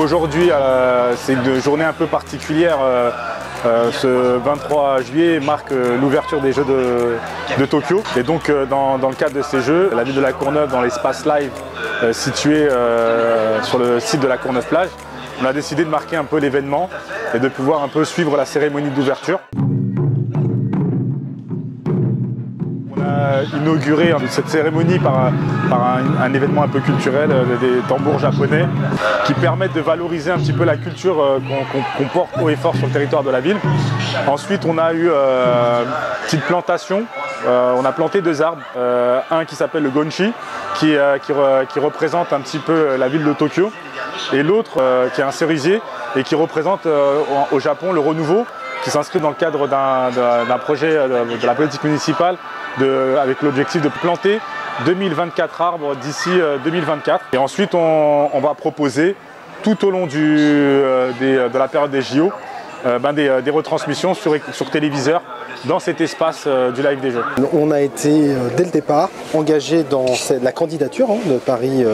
aujourd'hui, c'est une journée un peu particulière. Ce 23 juillet marque l'ouverture des Jeux de Tokyo. Et donc dans le cadre de ces Jeux, la ville de La Courneuve, dans l'espace live situé sur le site de La Courneuve Plage, on a décidé de marquer un peu l'événement et de pouvoir un peu suivre la cérémonie d'ouverture. On a inauguré cette cérémonie par un événement un peu culturel, des tambours japonais, qui permettent de valoriser un petit peu la culture qu'on porte haut et fort sur le territoire de la ville. Ensuite, on a eu une petite plantation. On a planté 2 arbres, un qui s'appelle le Gonshi, qui représente un petit peu la ville de Tokyo, et l'autre qui est un cerisier et qui représente au Japon le renouveau, qui s'inscrit dans le cadre d'un projet de la politique municipale avec l'objectif de planter 2024 arbres d'ici 2024. Et ensuite, on va proposer tout au long de la période des JO des retransmissions sur téléviseur dans cet espace du live des Jeux. On a été dès le départ engagé dans la candidature de Paris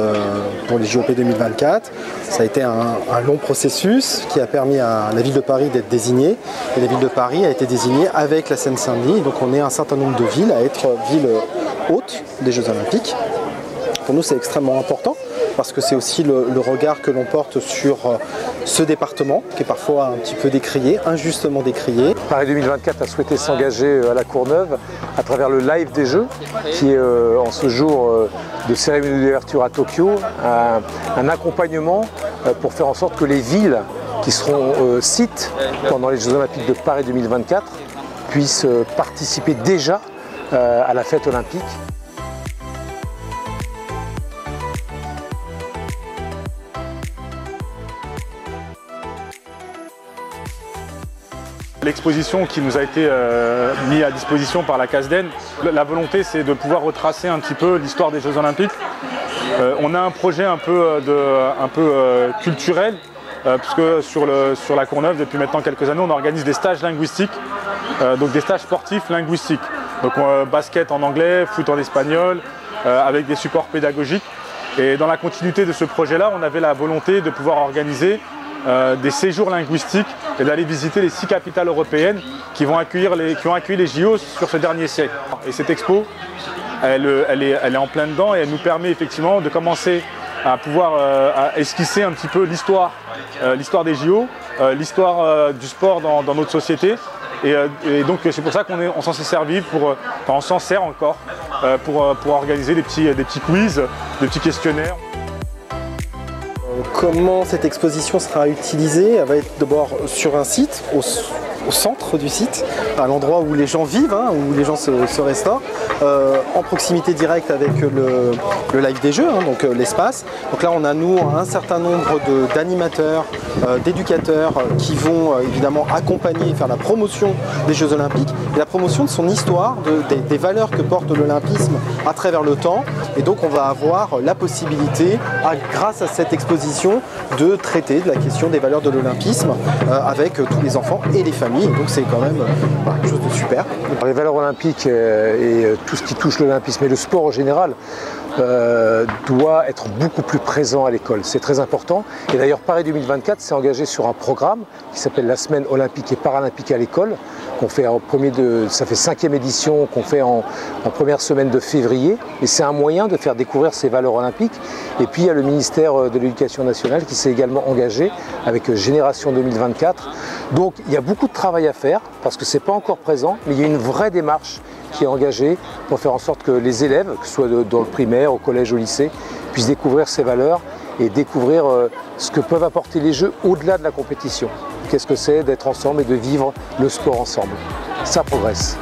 pour les JOP 2024. Ça a été un long processus qui a permis à la ville de Paris d'être désignée. Et la ville de Paris a été désignée avec la Seine-Saint-Denis. Donc on est un certain nombre de villes à être ville hôte des Jeux Olympiques. Pour nous, c'est extrêmement important parce que c'est aussi le regard que l'on porte sur ce département qui est parfois un petit peu décrié, injustement décrié. Paris 2024 a souhaité s'engager à La Courneuve à travers le live des Jeux qui est en ce jour de cérémonie d'ouverture à Tokyo, un accompagnement pour faire en sorte que les villes qui seront sites pendant les Jeux Olympiques de Paris 2024 puissent participer déjà à la fête olympique. L'exposition qui nous a été mise à disposition par la CASDEN, la volonté c'est de pouvoir retracer un petit peu l'histoire des Jeux Olympiques. On a un projet un peu culturel, puisque sur La Courneuve, depuis maintenant quelques années, on organise des stages linguistiques, donc des stages sportifs linguistiques. Donc basket en anglais, foot en espagnol, avec des supports pédagogiques. Et dans la continuité de ce projet-là, on avait la volonté de pouvoir organiser des séjours linguistiques et d'aller visiter les 6 capitales européennes qui ont accueilli les JO sur ce dernier siècle. Et cette expo, elle est en plein dedans et elle nous permet effectivement de commencer à pouvoir à esquisser un petit peu l'histoire des JO, l'histoire du sport dans notre société. Et donc c'est pour ça qu'on s'en s'est servi on s'en sert encore pour organiser des petits quiz, des petits questionnaires. Comment cette exposition sera utilisée? Elle va être d'abord sur un site, au centre du site, à l'endroit où les gens vivent, où les gens se restaurent, en proximité directe avec le live des Jeux, donc l'espace. Donc là on a un certain nombre d'animateurs, d'éducateurs qui vont évidemment accompagner, faire la promotion des Jeux Olympiques et la promotion de son histoire, des valeurs que porte l'olympisme à travers le temps. Et donc on va avoir la possibilité, grâce à cette exposition, de traiter de la question des valeurs de l'olympisme avec tous les enfants et les familles. Donc c'est quand même quelque chose de super. Les valeurs olympiques et tout ce qui touche l'olympisme et le sport en général doit être beaucoup plus présent à l'école. C'est très important. Et d'ailleurs Paris 2024 s'est engagé sur un programme qui s'appelle la semaine olympique et paralympique à l'école, qu'on fait ça fait 5e édition qu'on fait en première semaine de février. Et c'est un moyen de faire découvrir ces valeurs olympiques. Et puis il y a le ministère de l'Éducation nationale qui s'est également engagé avec Génération 2024. Donc il y a beaucoup de travail à faire parce que ce n'est pas encore présent, mais il y a une vraie démarche qui est engagée pour faire en sorte que les élèves, que ce soit dans le primaire, au collège, au lycée, puissent découvrir ces valeurs et découvrir ce que peuvent apporter les Jeux au-delà de la compétition. Qu'est-ce que c'est d'être ensemble et de vivre le sport ensemble. Ça progresse.